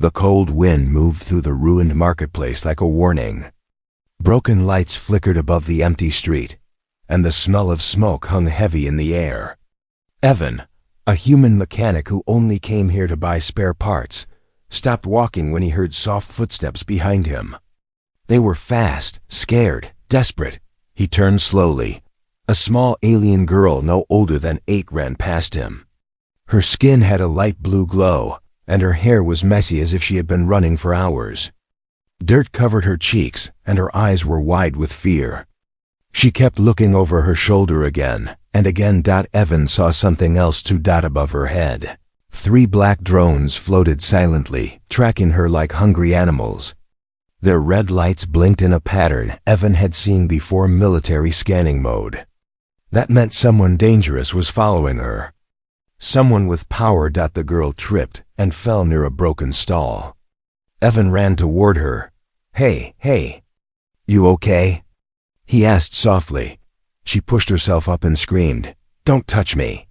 The cold wind moved through the ruined marketplace like a warning. Broken lights flickered above the empty street, and the smell of smoke hung heavy in the air. Evan, a human mechanic who only came here to buy spare parts, stopped walking when he heard soft footsteps behind him. They were fast, scared, desperate. He turned slowly. A small alien girl no older than 8 ran past him. Her skin had a light blue glow, and her hair was messy as if she had been running for hours. Dirt covered her cheeks, and her eyes were wide with fear. She kept looking over her shoulder again, and again. Evan saw something else 2 above her head. 3 black drones floated silently, tracking her like hungry animals. Their red lights blinked in a pattern Evan had seen before military scanning mode. That meant someone dangerous was following her. Someone with power. The girl tripped and fell near a broken stall. Evan ran toward her. Hey, you okay?" he asked softly. She pushed herself up and screamed, "Don't touch me.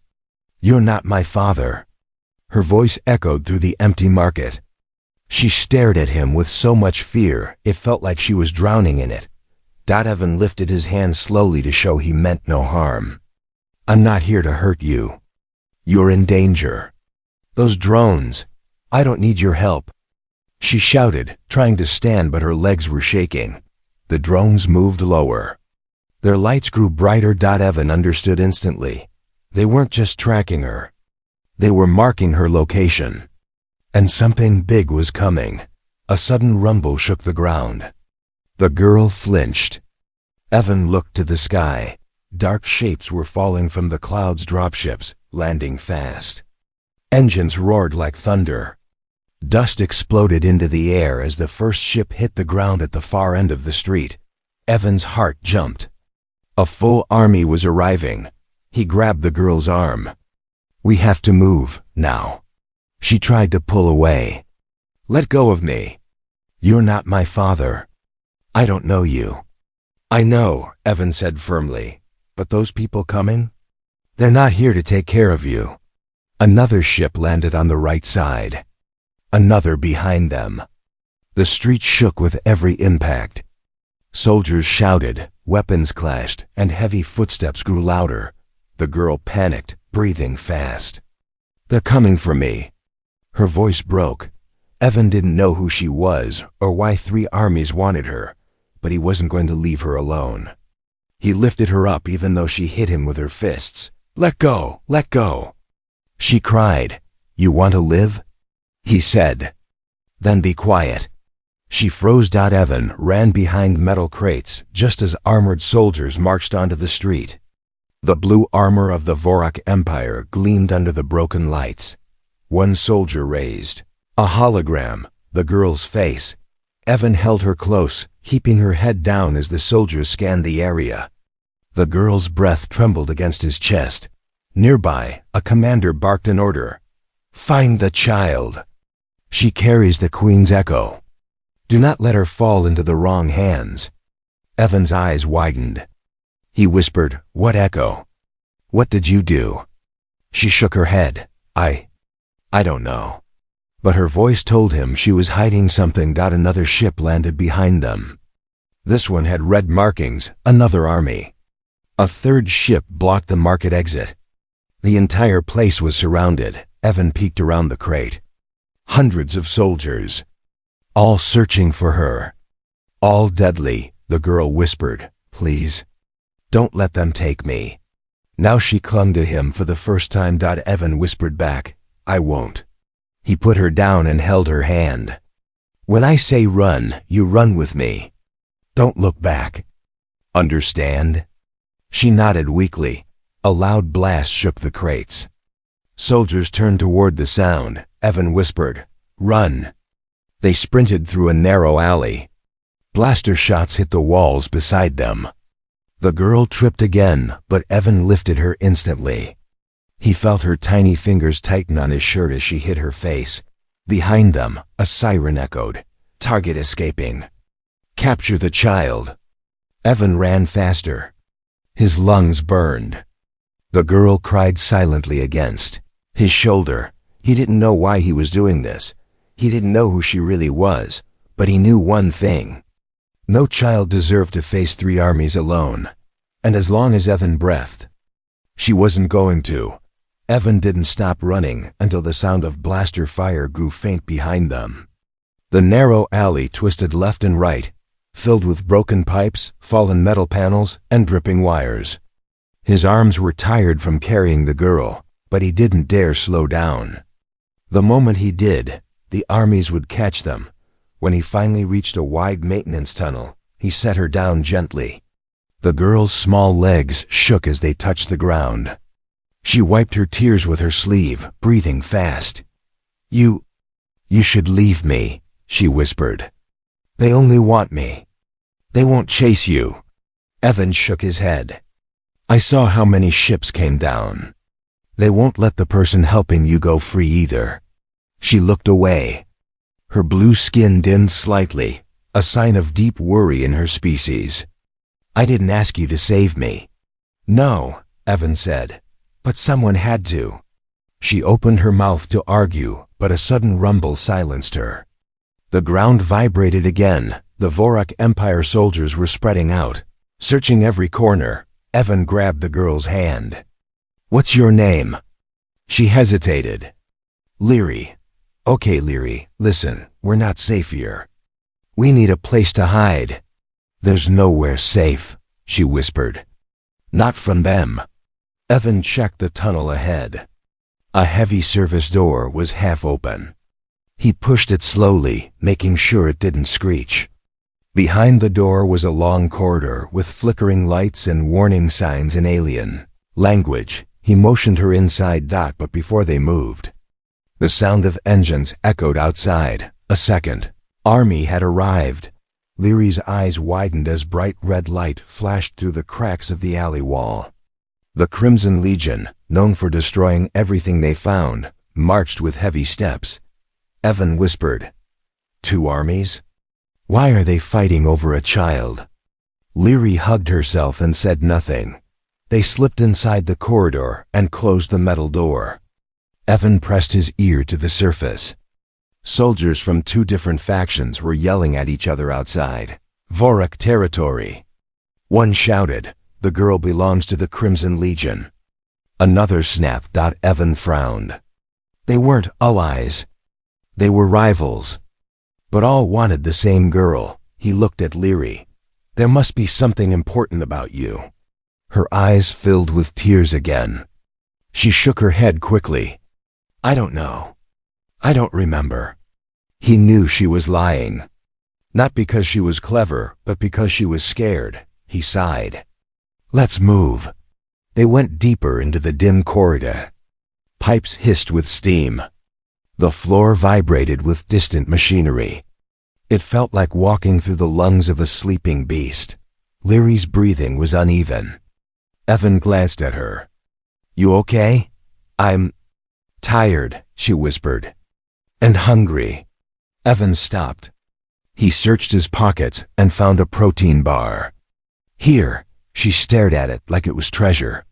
You're not my father." Her voice echoed through the empty market. She stared at him with so much fear, it felt like she was drowning in it. Evan lifted his hand slowly to show he meant no harm. "I'm not here to hurt you. You're in danger. Those drones, I don't need your help." She shouted, trying to stand, but her legs were shaking. The drones moved lower. Their lights grew brighter. Evan understood instantly. They weren't just tracking her. They were marking her location. And something big was coming. A sudden rumble shook the ground. The girl flinched. Evan looked to the sky. Dark shapes were falling from the clouds. Dropships, landing fast. Engines roared like thunder. Dust exploded into the air as the first ship hit the ground at the far end of the street. Evan's heart jumped. A full army was arriving. He grabbed the girl's arm. "We have to move, now." She tried to pull away. "Let go of me. You're not my father. I don't know you." "I know," Evan said firmly. "But those people coming? They're not here to take care of you." Another ship landed on the right side. Another behind them. The street shook with every impact. Soldiers shouted, weapons clashed, and heavy footsteps grew louder. The girl panicked, breathing fast. "They're coming for me." Her voice broke. Evan didn't know who she was or why 3 armies wanted her, but he wasn't going to leave her alone. He lifted her up even though she hit him with her fists. "Let go! Let go!" She cried. "You want to live?" he said. "Then be quiet." She froze. Evan ran behind metal crates just as armored soldiers marched onto the street. The blue armor of the Vorak Empire gleamed under the broken lights. One soldier raised a hologram, the girl's face. Evan held her close, keeping her head down as the soldiers scanned the area. The girl's breath trembled against his chest. Nearby, a commander barked an order. "Find the child. She carries the Queen's echo. Do not let her fall into the wrong hands." Evan's eyes widened. He whispered, "What echo? What did you do?" She shook her head. I don't know." But her voice told him she was hiding something. Another ship landed behind them. This one had red markings, another army. A third ship blocked the market exit. The entire place was surrounded. Evan peeked around the crate. Hundreds of soldiers, all searching for her. "All deadly," the girl whispered. "Please, don't let them take me." Now she clung to him for the first time. Evan whispered back, "I won't." He put her down and held her hand. "When I say run, you run with me. Don't look back. Understand?" She nodded weakly. A loud blast shook the crates. Soldiers turned toward the sound. Evan whispered, "Run." They sprinted through a narrow alley. Blaster shots hit the walls beside them. The girl tripped again, but Evan lifted her instantly. He felt her tiny fingers tighten on his shirt as she hit her face. Behind them, a siren echoed. Target escaping. "Capture the child." Evan ran faster. His lungs burned. The girl cried silently against his shoulder. He didn't know why he was doing this. He didn't know who she really was, but he knew one thing. No child deserved to face 3 armies alone. And as long as Evan breathed, she wasn't going to. Evan didn't stop running until the sound of blaster fire grew faint behind them. The narrow alley twisted left and right, filled with broken pipes, fallen metal panels, and dripping wires. His arms were tired from carrying the girl, but he didn't dare slow down. The moment he did, the armies would catch them. When he finally reached a wide maintenance tunnel, he set her down gently. The girl's small legs shook as they touched the ground. She wiped her tears with her sleeve, breathing fast. You should leave me," she whispered. "They only want me. They won't chase you." Evan shook his head. "I saw how many ships came down. They won't let the person helping you go free either." She looked away. Her blue skin dimmed slightly, a sign of deep worry in her species. "I didn't ask you to save me." "No," Evan said, "but someone had to." She opened her mouth to argue, but a sudden rumble silenced her. The ground vibrated again. The Vorak Empire soldiers were spreading out. Searching every corner, Evan grabbed the girl's hand. "What's your name?" She hesitated. "Leary." "Okay, Leary, listen, we're not safe here. We need a place to hide." "There's nowhere safe," she whispered. "Not from them." Evan checked the tunnel ahead. A heavy service door was half open. He pushed it slowly, making sure it didn't screech. Behind the door was a long corridor with flickering lights and warning signs in alien language. He motioned her inside. But before they moved, the sound of engines echoed outside. A second army had arrived. Leary's eyes widened as bright red light flashed through the cracks of the alley wall. The Crimson Legion, known for destroying everything they found, marched with heavy steps. Evan whispered, "2 armies? Why are they fighting over a child?" Leary hugged herself and said nothing. They slipped inside the corridor and closed the metal door. Evan pressed his ear to the surface. Soldiers from 2 different factions were yelling at each other outside. "Vorak territory." One shouted, "The girl belongs to the Crimson Legion." Another snapped. Evan frowned. They weren't allies. They were rivals. But all wanted the same girl. He looked at Leary. "There must be something important about you." Her eyes filled with tears again. She shook her head quickly. "I don't know. I don't remember." He knew she was lying. Not because she was clever, but because she was scared. He sighed. "Let's move." They went deeper into the dim corridor. Pipes hissed with steam. The floor vibrated with distant machinery. It felt like walking through the lungs of a sleeping beast. Leary's breathing was uneven. Evan glanced at her. "You okay?" "I'm tired," she whispered. "And hungry." Evan stopped. He searched his pockets and found a protein bar. "Here." She stared at it like it was treasure.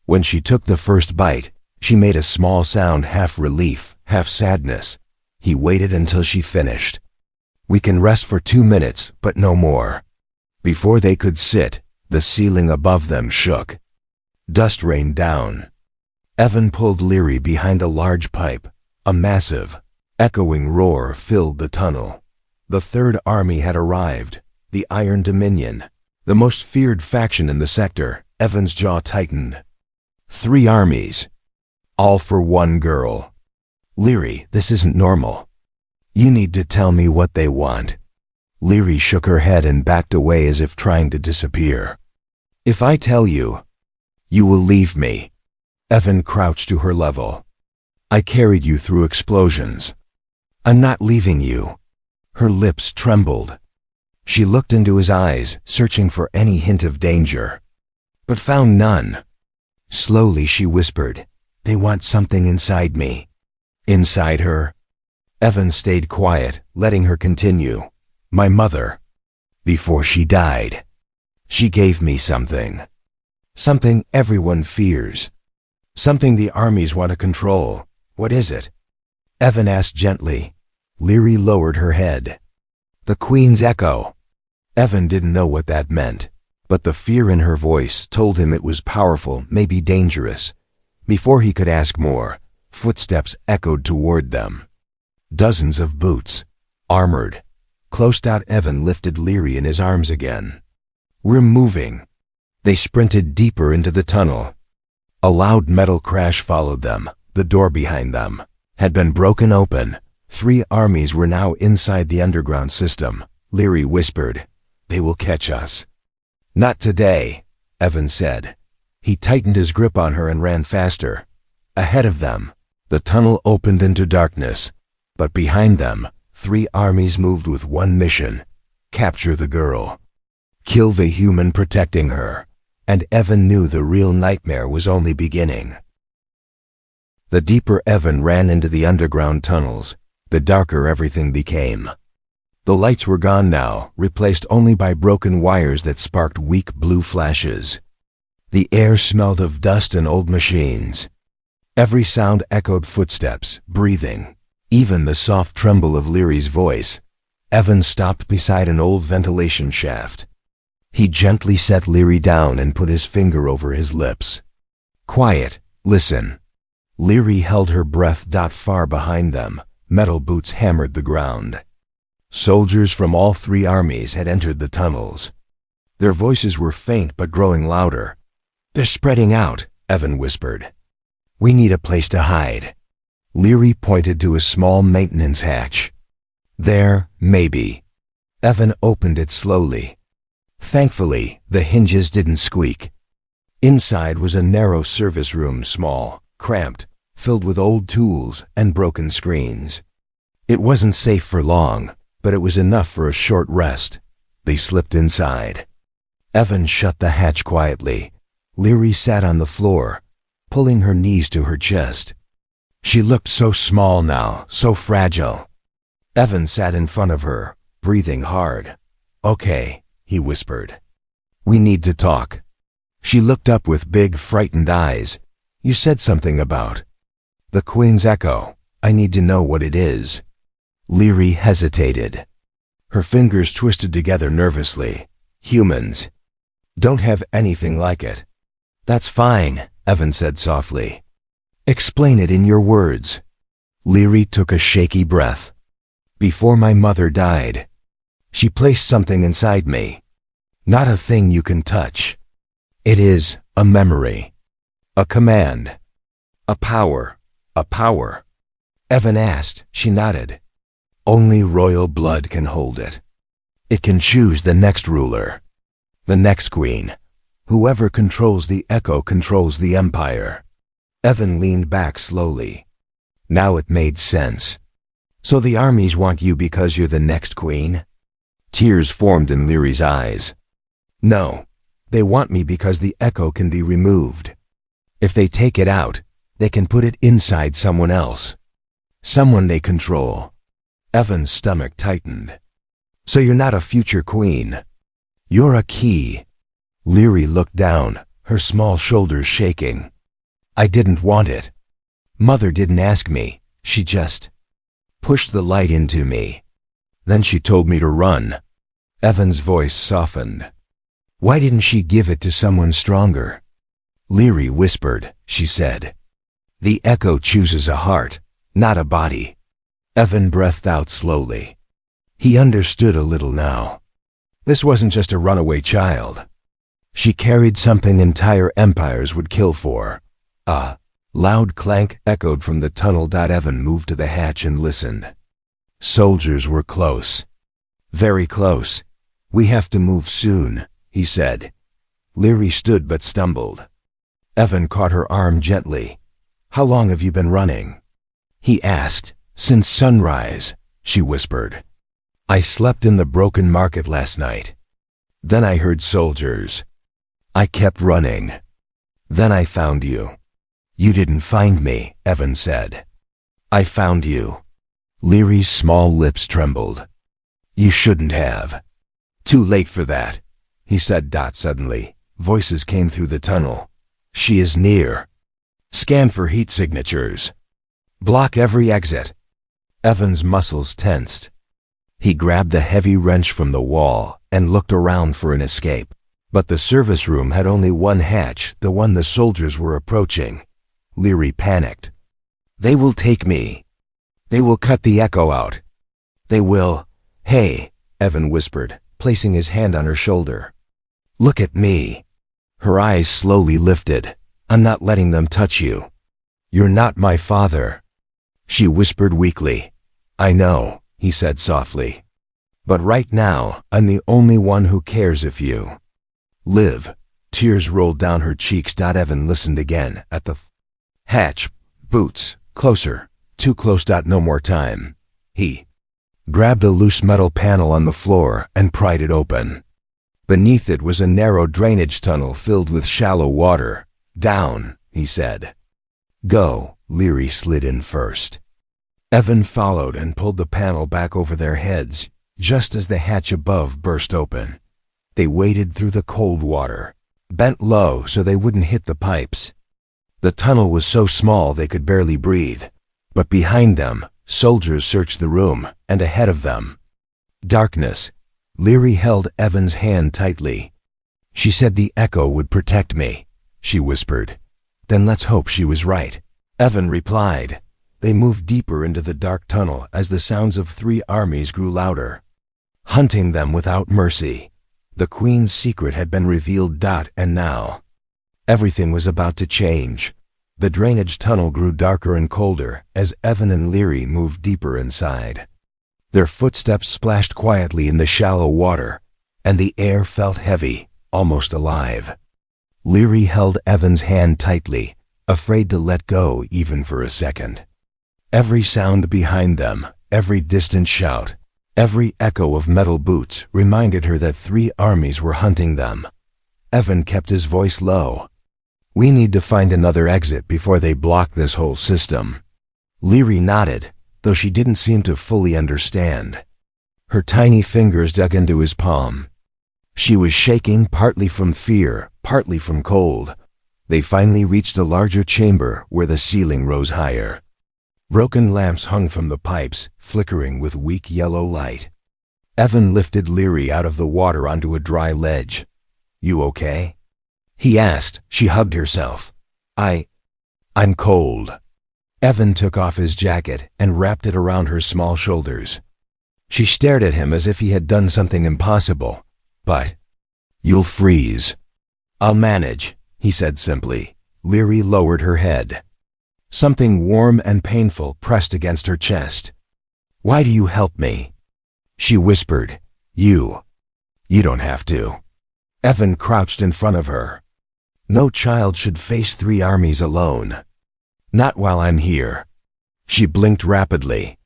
When she took the first bite, she made a small sound, half relief, half sadness. He waited until she finished. "We can rest for 2 minutes, but no more." Before they could sit, the ceiling above them shook. Dust rained down. Evan pulled Leary behind a large pipe. A massive, echoing roar filled the tunnel. The 3rd Army had arrived, the Iron Dominion, the most feared faction in the sector. Evan's jaw tightened. 3 armies, all for one girl. "Leary, this isn't normal. You need to tell me what they want." Leary shook her head and backed away as if trying to disappear. "If I tell you, you will leave me." Evan crouched to her level. "I carried you through explosions. I'm not leaving you." Her lips trembled. She looked into his eyes, searching for any hint of danger, but found none. Slowly she whispered, "They want something inside me." Inside her? Evan stayed quiet, letting her continue. "My mother, before she died, she gave me something. Something everyone fears. Something the armies want to control. What is it?" Evan asked gently. Leary lowered her head. The Queen's echo. Evan didn't know what that meant, but the fear in her voice told him it was powerful, maybe dangerous. Before he could ask more, footsteps echoed toward them. Dozens of boots, armored. Close out. Evan lifted Leary in his arms again. We're moving. They sprinted deeper into the tunnel. A loud metal crash followed them. The door behind them had been broken open. 3 armies were now inside the underground system. Leary whispered, "They will catch us." "Not today," Evan said. He tightened his grip on her and ran faster. Ahead of them, the tunnel opened into darkness, but behind them, 3 armies moved with one mission: capture the girl. Kill the human protecting her. And Evan knew the real nightmare was only beginning. The deeper Evan ran into the underground tunnels, the darker everything became. The lights were gone now, replaced only by broken wires that sparked weak blue flashes. The air smelled of dust and old machines. Every sound echoed footsteps, breathing. Even the soft tremble of Leary's voice. Evan stopped beside an old ventilation shaft. He gently set Leary down and put his finger over his lips. "Quiet, listen." Leary held her breath. Far behind them, metal boots hammered the ground. Soldiers from all 3 armies had entered the tunnels. Their voices were faint but growing louder. "They're spreading out," Evan whispered. "We need a place to hide." Leary pointed to a small maintenance hatch. "There, maybe." Evan opened it slowly. Thankfully, the hinges didn't squeak. Inside was a narrow service room, small, cramped, filled with old tools and broken screens. It wasn't safe for long, but it was enough for a short rest. They slipped inside. Evan shut the hatch quietly. Leary sat on the floor, pulling her knees to her chest. She looked so small now, so fragile. Evan sat in front of her, breathing hard. "Okay," he whispered. "We need to talk." She looked up with big, frightened eyes. "You said something about the Queen's echo. I need to know what it is." Leary hesitated. Her fingers twisted together nervously. "Humans don't have anything like it." "That's fine," Evan said softly. "Explain it in your words." Leary took a shaky breath. "Before my mother died, she placed something inside me. Not a thing you can touch. It is a memory, a command, a power, a power." Evan asked. She nodded. "Only royal blood can hold it. It can choose the next ruler, the next queen. Whoever controls the echo controls the empire." Evan leaned back slowly. Now it made sense. "So the armies want you because you're the next queen?" Tears formed in Leary's eyes. "No, they want me because the echo can be removed. If they take it out, they can put it inside someone else. Someone they control." Evan's stomach tightened. "So you're not a future queen. You're a key." Leary looked down, her small shoulders shaking. "I didn't want it. Mother didn't ask me. She just pushed the light into me. Then she told me to run." Evan's voice softened. "Why didn't she give it to someone stronger?" Leary whispered. She said, "The echo chooses a heart, not a body." Evan breathed out slowly. He understood a little now. This wasn't just a runaway child. She carried something entire empires would kill for. A loud clank echoed from the tunnel. Evan moved to the hatch and listened. Soldiers were close. Very close. "We have to move soon," he said. Leary stood but stumbled. Evan caught her arm gently. "How long have you been running?" he asked. "Since sunrise," she whispered. "I slept in the broken market last night. Then I heard soldiers. I kept running. Then I found you." "You didn't find me," Evan said. "I found you." Leary's small lips trembled. "You shouldn't have." "Too late for that," he said. Suddenly, voices came through the tunnel. "She is near. Scan for heat signatures. Block every exit." Evan's muscles tensed. He grabbed a heavy wrench from the wall and looked around for an escape. But the service room had only one hatch, the one the soldiers were approaching. Leary panicked. "They will take me. They will cut the echo out. They will." "Hey," Evan whispered, placing his hand on her shoulder. "Look at me." Her eyes slowly lifted. "I'm not letting them touch you. You're not my father." She whispered weakly. "I know," he said softly. "But right now, I'm the only one who cares if you live." Tears rolled down her cheeks. Evan listened again at the hatch. Boots. Closer. Too close. No more time. He grabbed a loose metal panel on the floor and pried it open. Beneath it was a narrow drainage tunnel filled with shallow water. "Down," he said. "Go." Leary slid in first. Evan followed and pulled the panel back over their heads, just as the hatch above burst open. They waded through the cold water, bent low so they wouldn't hit the pipes. The tunnel was so small they could barely breathe, but behind them, soldiers searched the room, and ahead of them, darkness. Leary held Evan's hand tightly. "She said the echo would protect me," she whispered. "Then let's hope she was right," Evan replied. They moved deeper into the dark tunnel as the sounds of 3 armies grew louder, hunting them without mercy. The Queen's secret had been revealed. And now, everything was about to change. The drainage tunnel grew darker and colder as Evan and Leary moved deeper inside. Their footsteps splashed quietly in the shallow water, and the air felt heavy, almost alive. Leary held Evan's hand tightly, afraid to let go even for a second. Every sound behind them, every distant shout, every echo of metal boots reminded her that 3 armies were hunting them. Evan kept his voice low. "We need to find another exit before they block this whole system." Leary nodded, though she didn't seem to fully understand. Her tiny fingers dug into his palm. She was shaking, partly from fear, partly from cold. They finally reached a larger chamber where the ceiling rose higher. Broken lamps hung from the pipes, flickering with weak yellow light. Evan lifted Leary out of the water onto a dry ledge. "You okay?" he asked. She hugged herself. I'm cold." Evan took off his jacket and wrapped it around her small shoulders. She stared at him as if he had done something impossible. "But you'll freeze." "I'll manage," he said simply. Leary lowered her head. Something warm and painful pressed against her chest. "Why do you help me?" she whispered. You don't have to." Evan crouched in front of her. "No child should face 3 armies alone. Not while I'm here." She blinked rapidly,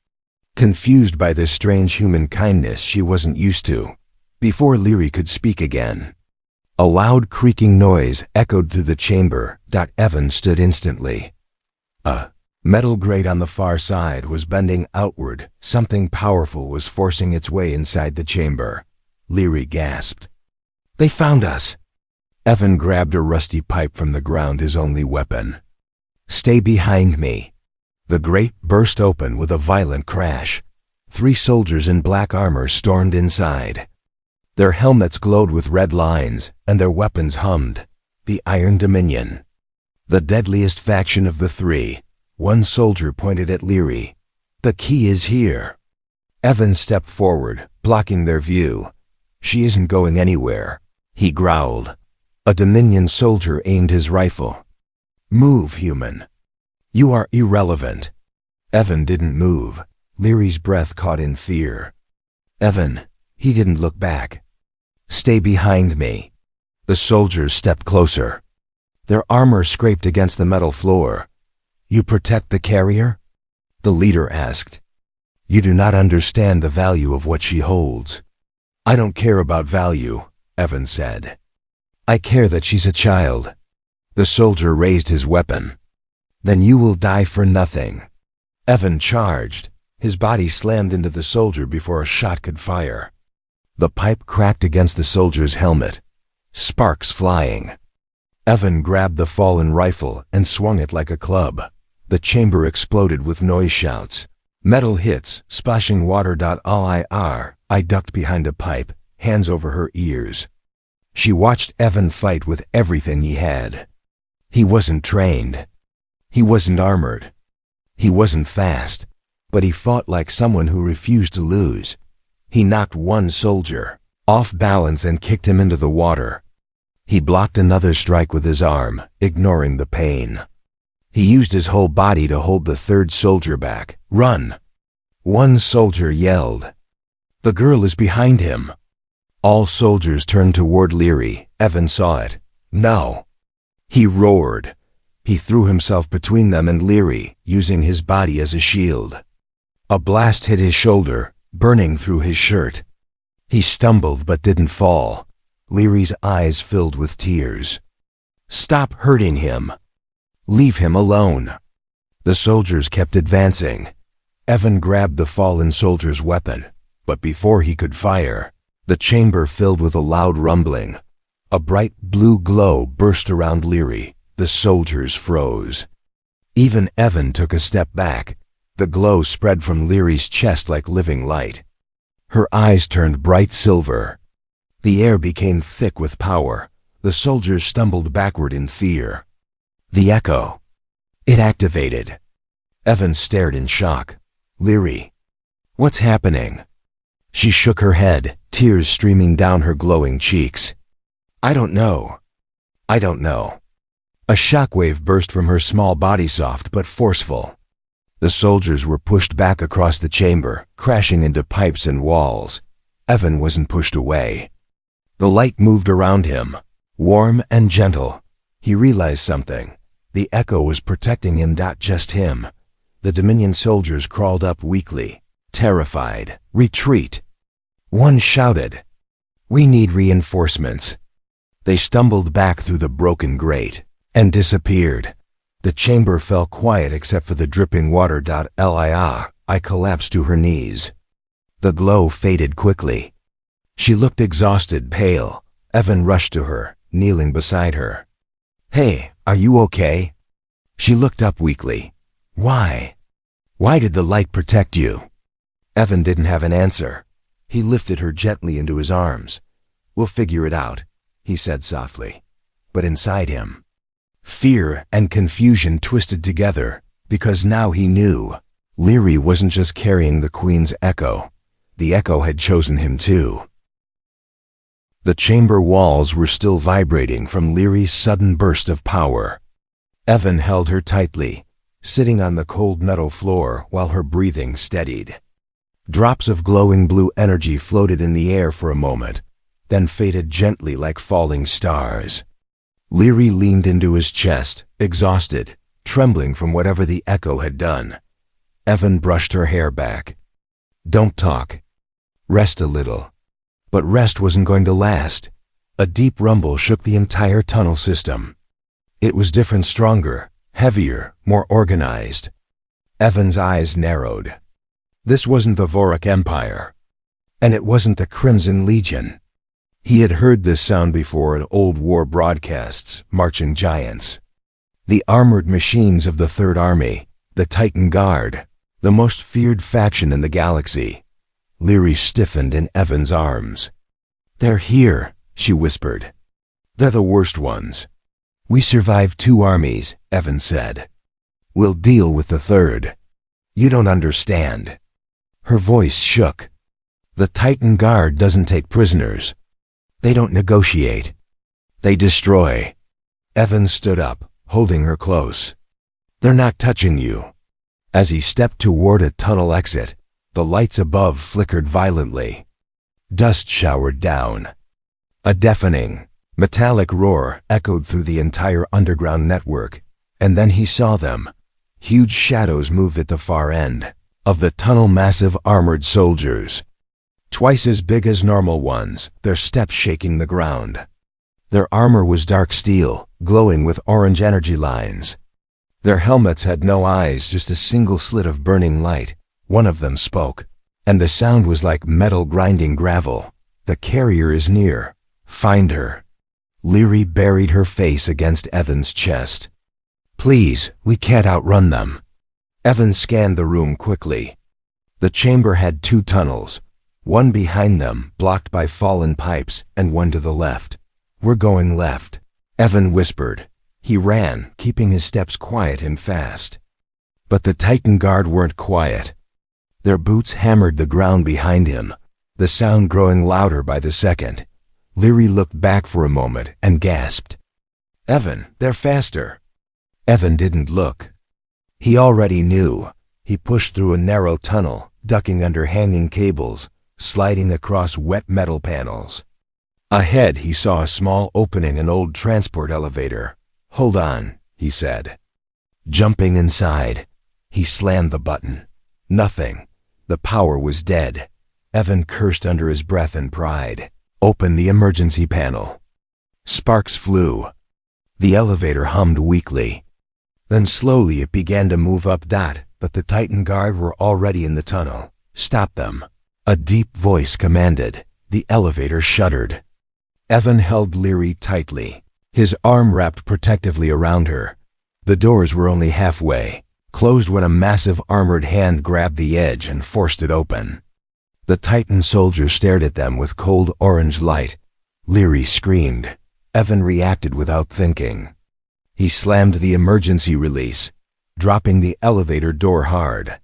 confused by this strange human kindness she wasn't used to. Before Leary could speak again, a loud creaking noise echoed through the chamber. Evan stood instantly. A metal grate on the far side was bending outward. Something powerful was forcing its way inside the chamber. Leary gasped. "They found us." Evan grabbed a rusty pipe from the ground, his only weapon. "Stay behind me." The grate burst open with a violent crash. 3 soldiers in black armor stormed inside. Their helmets glowed with red lines, and their weapons hummed. The Iron Dominion. The deadliest faction of the 3. One soldier pointed at Leary. "The key is here." Evan stepped forward, blocking their view. "She isn't going anywhere," he growled. A Dominion soldier aimed his rifle. "Move, human. You are irrelevant." Evan didn't move. Leary's breath caught in fear. "Evan," he didn't look back. "Stay behind me." The soldiers stepped closer. Their armor scraped against the metal floor. "You protect the carrier?" the leader asked. "You do not understand the value of what she holds." "I don't care about value," Evan said. "I care that she's a child." The soldier raised his weapon. "Then you will die for nothing." Evan charged. His body slammed into the soldier before a shot could fire. The pipe cracked against the soldier's helmet, sparks flying. Evan grabbed the fallen rifle and swung it like a club. The chamber exploded with noise shouts. Metal hits, splashing water. I ducked behind a pipe, hands over her ears. She watched Evan fight with everything he had. He wasn't trained. He wasn't armored. He wasn't fast, but he fought like someone who refused to lose. He knocked one soldier off balance and kicked him into the water. He blocked another strike with his arm, ignoring the pain. He used his whole body to hold the third soldier back. "Run!" One soldier yelled. "The girl is behind him." All soldiers turned toward Leary. Evan saw it. "No!" He roared. He threw himself between them and Leary, using his body as a shield. A blast hit his shoulder, burning through his shirt. He stumbled but didn't fall. Leary's eyes filled with tears. "Stop hurting him. Leave him alone." The soldiers kept advancing. Evan grabbed the fallen soldier's weapon, but before he could fire, the chamber filled with a loud rumbling. A bright blue glow burst around Leary. The soldiers froze. Even Evan took a step back. The glow spread from Leary's chest like living light. Her eyes turned bright silver. The air became thick with power. The soldiers stumbled backward in fear. The echo. It activated. Evan stared in shock. "Leary, what's happening?" She shook her head, tears streaming down her glowing cheeks. "I don't know. I don't know." A shockwave burst from her small body, soft but forceful. The soldiers were pushed back across the chamber, crashing into pipes and walls. Evan wasn't pushed away. The light moved around him, warm and gentle. He realized something. The echo was protecting him, not just him. The Dominion soldiers crawled up weakly, terrified. "Retreat!" One shouted. "We need reinforcements." They stumbled back through the broken grate and disappeared. The chamber fell quiet except for the dripping water. I collapsed to her knees. The glow faded quickly. She looked exhausted, pale. Evan rushed to her, kneeling beside her. "Hey, are you okay?" She looked up weakly. "Why? Why did the light protect you?" Evan didn't have an answer. He lifted her gently into his arms. "We'll figure it out," he said softly. But inside him, fear and confusion twisted together, because now he knew. Leary wasn't just carrying the Queen's echo. The echo had chosen him too. The chamber walls were still vibrating from Leary's sudden burst of power. Evan held her tightly, sitting on the cold metal floor while her breathing steadied. Drops of glowing blue energy floated in the air for a moment, then faded gently like falling stars. Leary leaned into his chest, exhausted, trembling from whatever the echo had done. Evan brushed her hair back. "Don't talk. Rest a little." But rest wasn't going to last. A deep rumble shook the entire tunnel system. It was different, stronger, heavier, more organized. Evan's eyes narrowed. This wasn't the Vorak Empire, and it wasn't the Crimson Legion. He had heard this sound before in old war broadcasts, marching giants. The armored machines of the Third Army, the Titan Guard, the most feared faction in the galaxy. Leary stiffened in Evan's arms. "They're here," she whispered. "They're the worst ones. We survived 2 armies," Evan said. "We'll deal with the third. You don't understand." Her voice shook. "The Titan Guard doesn't take prisoners. They don't negotiate. They destroy." Evan stood up, holding her close. "They're not touching you." As he stepped toward a tunnel exit, the lights above flickered violently. Dust showered down. A deafening, metallic roar echoed through the entire underground network, and then he saw them. Huge shadows moved at the far end of the tunnel, massive armored soldiers. Twice as big as normal ones, their steps shaking the ground. Their armor was dark steel, glowing with orange energy lines. Their helmets had no eyes, just a single slit of burning light. One of them spoke, and the sound was like metal grinding gravel. "The carrier is near. Find her." Leary buried her face against Evan's chest. "Please, we can't outrun them." Evan scanned the room quickly. The chamber had 2 tunnels, one behind them, blocked by fallen pipes, and one to the left. "We're going left," Evan whispered. He ran, keeping his steps quiet and fast. But the Titan guard weren't quiet. Their boots hammered the ground behind him, the sound growing louder by the second. Leary looked back for a moment and gasped. "Evan, they're faster." Evan didn't look. He already knew. He pushed through a narrow tunnel, ducking under hanging cables, sliding across wet metal panels. Ahead, he saw a small opening in an old transport elevator. "Hold on," he said. Jumping inside, he slammed the button. Nothing. The power was dead. Evan cursed under his breath in pride. Open the emergency panel. Sparks flew. The elevator hummed weakly. Then slowly it began to move up. But the Titan guard were already in the tunnel. "Stop them," a deep voice commanded. The elevator shuddered. Evan held Leary tightly, his arm wrapped protectively around her. The doors were only halfway closed when a massive armored hand grabbed the edge and forced it open. The Titan soldier stared at them with cold orange light. Leary screamed. Evan reacted without thinking. He slammed the emergency release, dropping the elevator door hard.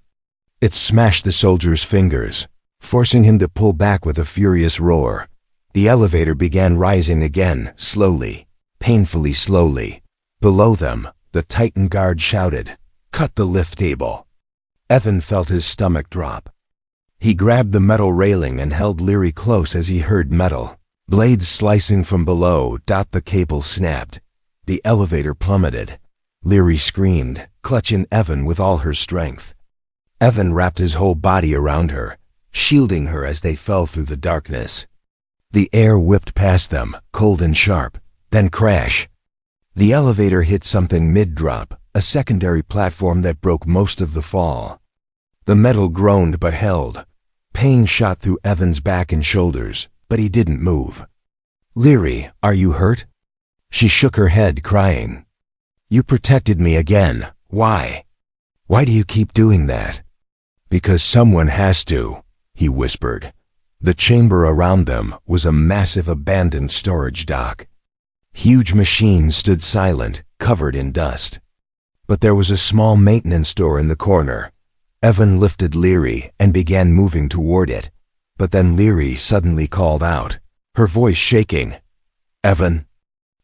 It smashed the soldier's fingers, forcing him to pull back with a furious roar. The elevator began rising again, slowly, painfully slowly. Below them, the Titan guard shouted, "Cut the lift cable." Evan felt his stomach drop. He grabbed the metal railing and held Leary close as he heard metal blades slicing from below. The cable snapped. The elevator plummeted. Leary screamed, clutching Evan with all her strength. Evan wrapped his whole body around her, shielding her as they fell through the darkness. The air whipped past them, cold and sharp, then crash. The elevator hit something mid-drop, a secondary platform that broke most of the fall. The metal groaned but held. Pain shot through Evan's back and shoulders, but he didn't move. "Leary, are you hurt?" She shook her head, crying. "You protected me again. Why? Why do you keep doing that?" "Because someone has to," he whispered. The chamber around them was a massive abandoned storage dock. Huge machines stood silent, covered in dust. But there was a small maintenance door in the corner. Evan lifted Leary and began moving toward it. But then Leary suddenly called out, her voice shaking. "Evan!"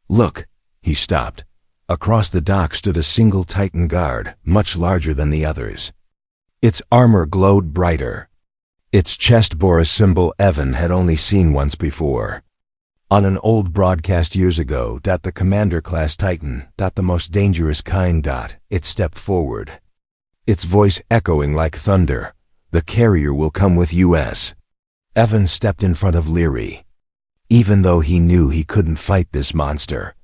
"Look!" He stopped. Across the dock stood a single Titan guard, much larger than the others. Its armor glowed brighter. Its chest bore a symbol Evan had only seen once before. On an old broadcast years ago, the Commander-class Titan, the most dangerous kind, it stepped forward. Its voice echoing like thunder. "The carrier will come with US." Evan stepped in front of Leary. Even though he knew he couldn't fight this monster,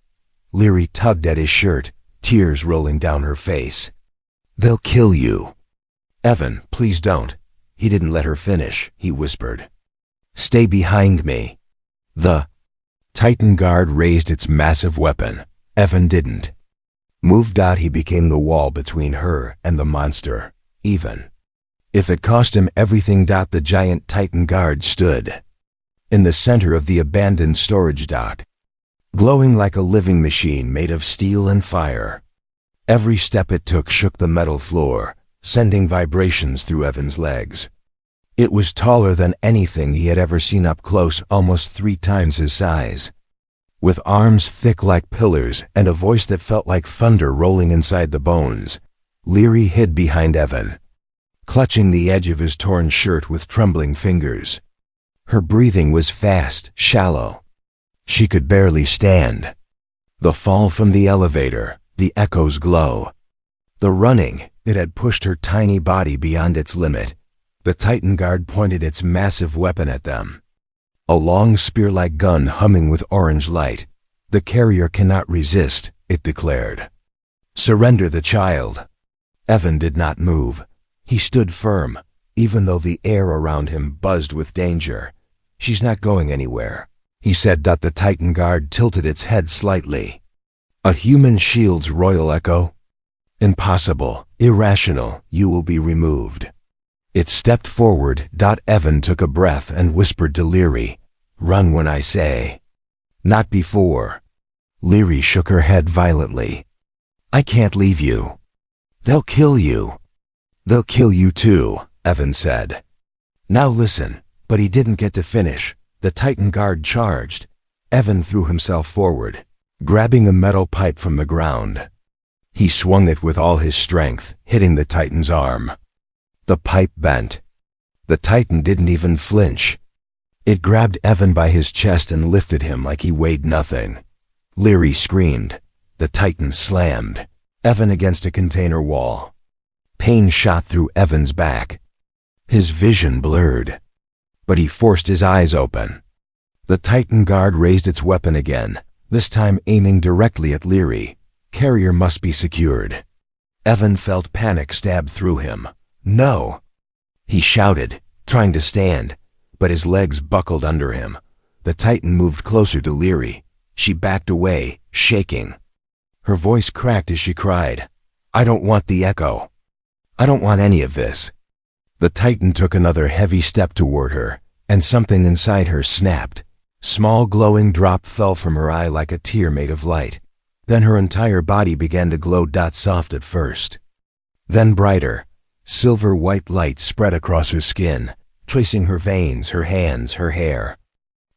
Leary tugged at his shirt, tears rolling down her face. "They'll kill you." "Evan, please don't." He didn't let her finish, he whispered. "Stay behind me." The Titan guard raised its massive weapon. Evan didn't. Moved out, he became the wall between her and the monster, even. If it cost him everything, the giant Titan guard stood in the center of the abandoned storage dock, glowing like a living machine made of steel and fire. Every step it took shook the metal floor, sending vibrations through Evan's legs. It was taller than anything he had ever seen up close, almost 3 times his size. With arms thick like pillars and a voice that felt like thunder rolling inside the bones, Leary hid behind Evan, clutching the edge of his torn shirt with trembling fingers. Her breathing was fast, shallow. She could barely stand. The fall from the elevator, the echoes glow. The running, it had pushed her tiny body beyond its limit. The Titan guard pointed its massive weapon at them. A long spear-like gun humming with orange light. "The carrier cannot resist," it declared. "Surrender the child." Evan did not move. He stood firm, even though the air around him buzzed with danger. "She's not going anywhere," he said. The Titan guard tilted its head slightly. "A human shield's royal echo? Impossible, irrational, you will be removed." It stepped forward. Evan took a breath and whispered to Leary, "Run when I say." "Not before." Leary shook her head violently. "I can't leave you. They'll kill you." "They'll kill you too," Evan said. "Now listen." But he didn't get to finish. The Titan guard charged. Evan threw himself forward, grabbing a metal pipe from the ground. He swung it with all his strength, hitting the Titan's arm. The pipe bent. The Titan didn't even flinch. It grabbed Evan by his chest and lifted him like he weighed nothing. Leary screamed. The Titan slammed Evan against a container wall. Pain shot through Evan's back. His vision blurred, but he forced his eyes open. The Titan guard raised its weapon again, this time aiming directly at Leary. Carrier must be secured. Evan felt panic stab through him. "No!" He shouted, trying to stand, but his legs buckled under him. The Titan moved closer to Leary. She backed away, shaking. Her voice cracked as she cried, "I don't want the echo. I don't want any of this." The Titan took another heavy step toward her, and something inside her snapped. Small glowing drop fell from her eye like a tear made of light. Then her entire body began to glow. Soft at first, then brighter. Silver-white light spread across her skin, tracing her veins, her hands, her hair.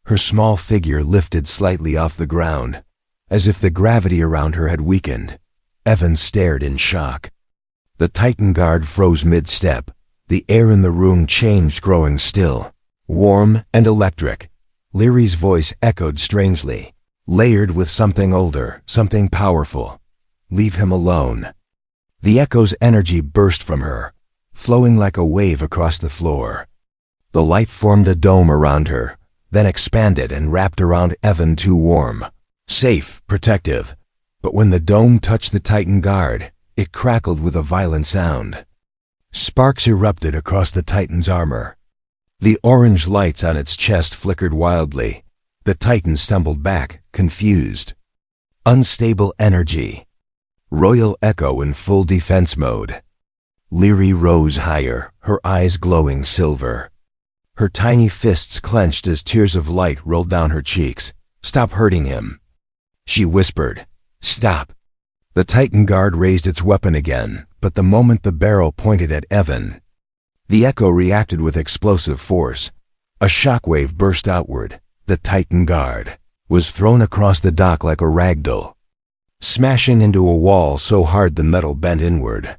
Her small figure lifted slightly off the ground, as if the gravity around her had weakened. Evan stared in shock. The Titan guard froze mid-step. The air in the room changed, growing still, warm and electric. Leary's voice echoed strangely, layered with something older, something powerful. "Leave him alone." The echo's energy burst from her, flowing like a wave across the floor. The light formed a dome around her, then expanded and wrapped around Evan. Too warm, safe, protective. But when the dome touched the Titan guard, it crackled with a violent sound. Sparks erupted across the Titan's armor. The orange lights on its chest flickered wildly. The Titan stumbled back, confused. Unstable energy. Royal Echo in full defense mode. Leary rose higher, her eyes glowing silver. Her tiny fists clenched as tears of light rolled down her cheeks. "Stop hurting him," she whispered. "Stop." The Titan guard raised its weapon again, but the moment the barrel pointed at Evan, the echo reacted with explosive force. A shockwave burst outward. The Titan guard was thrown across the dock like a ragdoll, smashing into a wall so hard the metal bent inward.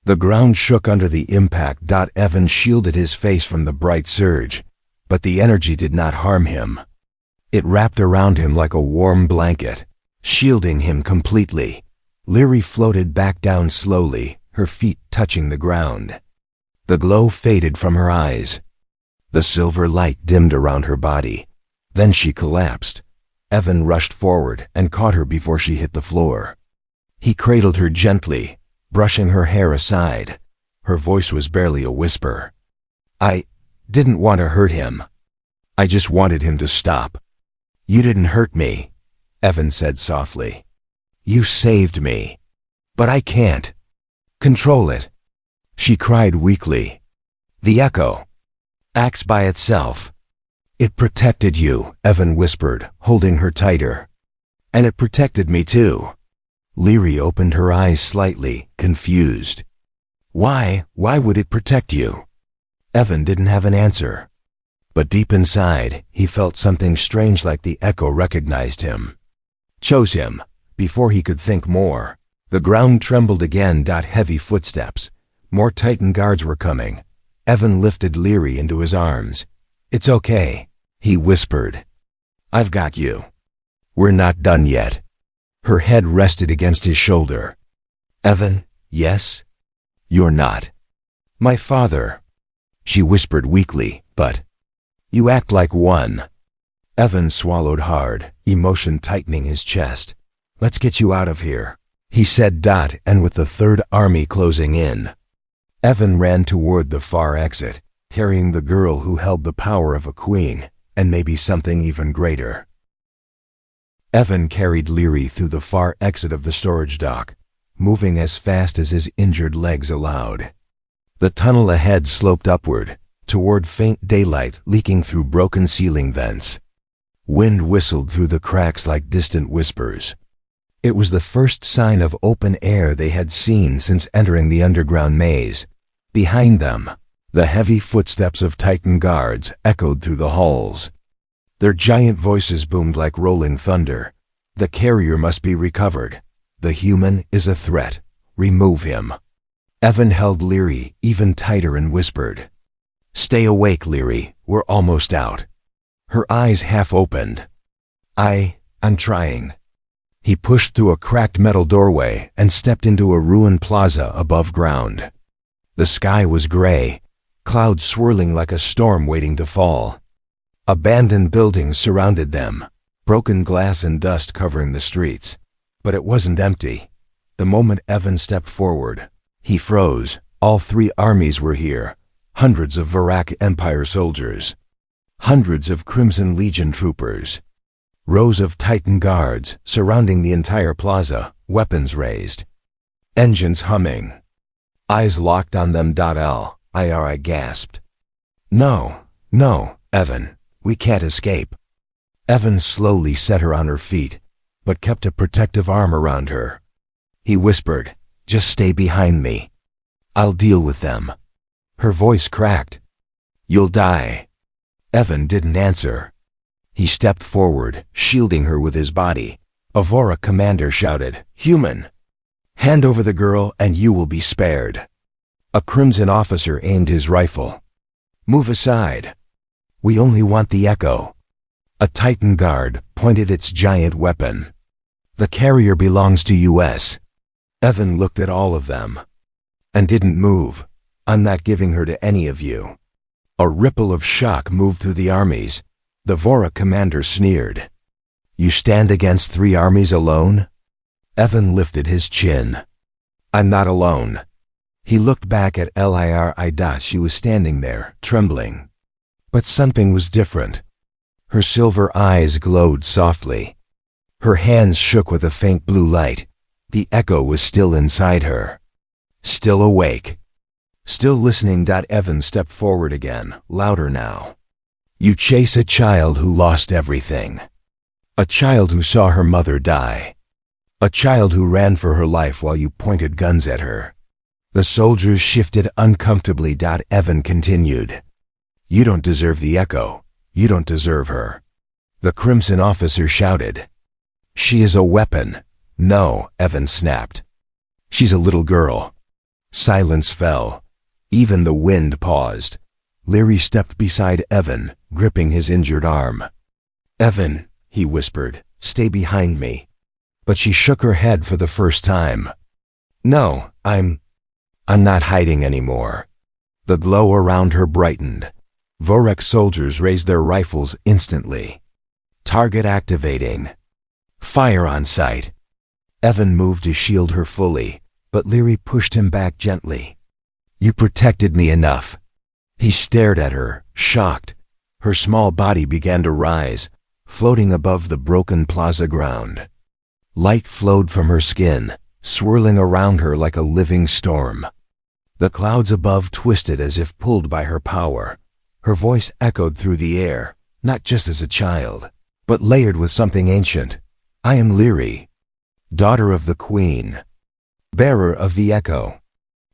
The ground shook under the impact. Evan shielded his face from the bright surge, but the energy did not harm him. It wrapped around him like a warm blanket, shielding him completely. Leary floated back down slowly, her feet touching the ground. The glow faded from her eyes. The silver light dimmed around her body. Then she collapsed. Evan rushed forward and caught her before she hit the floor. He cradled her gently, brushing her hair aside. Her voice was barely a whisper. "I didn't want to hurt him. I just wanted him to stop." "You didn't hurt me," Evan said softly. "You saved me. But I can't control it," she cried weakly. "The echo acts by itself." "It protected you," Evan whispered, holding her tighter. "And it protected me too." Leary opened her eyes slightly, confused. Why would it protect you?" Evan didn't have an answer. But deep inside, he felt something strange, like the echo recognized him. Chose him, before he could think more. The ground trembled again. Heavy footsteps. More Titan guards were coming. Evan lifted Leary into his arms. "It's okay," he whispered. "I've got you. We're not done yet." Her head rested against his shoulder. "Evan, yes? You're not my father," she whispered weakly, "but you act like one." Evan swallowed hard, emotion tightening his chest. "Let's get you out of here," he said. And with the Third Army closing in, Evan ran toward the far exit, carrying the girl who held the power of a queen, and maybe something even greater. Evan carried Leary through the far exit of the storage dock, moving as fast as his injured legs allowed. The tunnel ahead sloped upward, toward faint daylight leaking through broken ceiling vents. Wind whistled through the cracks like distant whispers. It was the first sign of open air they had seen since entering the underground maze. Behind them, the heavy footsteps of Titan guards echoed through the halls. Their giant voices boomed like rolling thunder. The carrier must be recovered. The human is a threat. Remove him. Evan held Leary even tighter and whispered, "Stay awake, Leary. We're almost out." Her eyes half opened. I'm trying." He pushed through a cracked metal doorway and stepped into a ruined plaza above ground. The sky was gray, clouds swirling like a storm waiting to fall. Abandoned buildings surrounded them, broken glass and dust covering the streets. But it wasn't empty. The moment Evan stepped forward, he froze. All 3 armies were here. Hundreds of Varak Empire soldiers. Hundreds of Crimson Legion troopers. Rows of Titan guards surrounding the entire plaza, weapons raised. Engines humming. Eyes locked on them. I gasped. No, Evan. We can't escape." Evan slowly set her on her feet, but kept a protective arm around her. He whispered, "Just stay behind me. I'll deal with them." Her voice cracked. "You'll die." Evan didn't answer. He stepped forward, shielding her with his body. A Vorak commander shouted, "Human! Hand over the girl and you will be spared." A Crimson officer aimed his rifle. "Move aside. We only want the Echo." A Titan guard pointed its giant weapon. "The carrier belongs to US." Evan looked at all of them and didn't move. "I'm not giving her to any of you." A ripple of shock moved through the armies. The Vorak commander sneered. "You stand against 3 armies alone?" Evan lifted his chin. "I'm not alone." He looked back at Liri. She was standing there, trembling. But something was different. Her silver eyes glowed softly. Her hands shook with a faint blue light. The Echo was still inside her. Still awake. Still listening. Evan stepped forward again, louder now. "You chase a child who lost everything. A child who saw her mother die. A child who ran for her life while you pointed guns at her." The soldiers shifted uncomfortably. Evan continued, "You don't deserve the Echo. You don't deserve her." The Crimson officer shouted, "She is a weapon." "No," Evan snapped. "She's a little girl." Silence fell. Even the wind paused. Leary stepped beside Evan, gripping his injured arm. "Evan," he whispered, "stay behind me." But she shook her head for the first time. "No, I'm not hiding anymore." The glow around her brightened. Vorak soldiers raised their rifles instantly. Target activating. Fire on sight. Evan moved to shield her fully, but Leary pushed him back gently. "You protected me enough." He stared at her, shocked. Her small body began to rise, floating above the broken plaza ground. Light flowed from her skin, swirling around her like a living storm. The clouds above twisted as if pulled by her power. Her voice echoed through the air, not just as a child, but layered with something ancient. "I am Leary, daughter of the Queen, bearer of the Echo."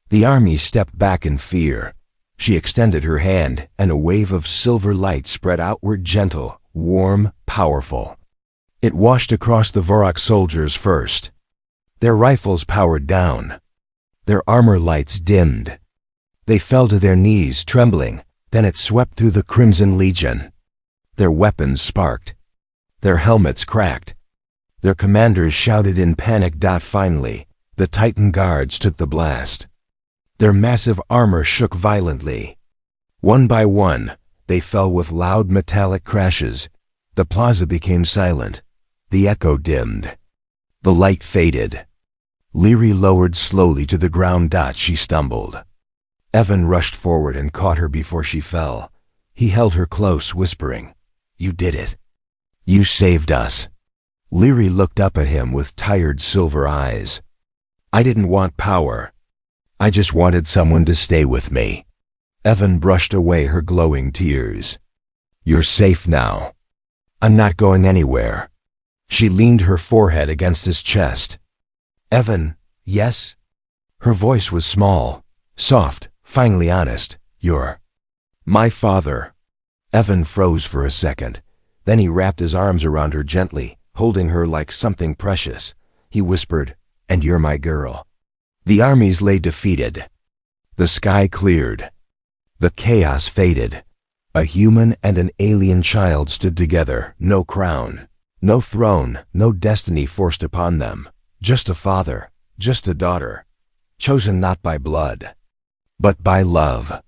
The army stepped back in fear. She extended her hand, and a wave of silver light spread outward, gentle, warm, powerful. It washed across the Vorak soldiers first. Their rifles powered down. Their armor lights dimmed. They fell to their knees, trembling. Then it swept through the Crimson Legion. Their weapons sparked. Their helmets cracked. Their commanders shouted in panic. Finally, the Titan guards took the blast. Their massive armor shook violently. One by one, they fell with loud metallic crashes. The plaza became silent. The Echo dimmed. The light faded. Leary lowered slowly to the ground. She stumbled. Evan rushed forward and caught her before she fell. He held her close, whispering, "You did it. You saved us." Leary looked up at him with tired silver eyes. "I didn't want power. I just wanted someone to stay with me. Evan brushed away her glowing tears. You're safe now. I'm not going anywhere. She leaned her forehead against his chest. Evan, yes? Her voice was small, soft, finally honest. You're my father. Evan froze for a second. Then he wrapped his arms around her gently, holding her like something precious. He whispered, and you're my girl. The armies lay defeated. The sky cleared. The chaos faded. A human and an alien child stood together, no crown, no throne, no destiny forced upon them. Just a father, just a daughter, chosen not by blood, but by love.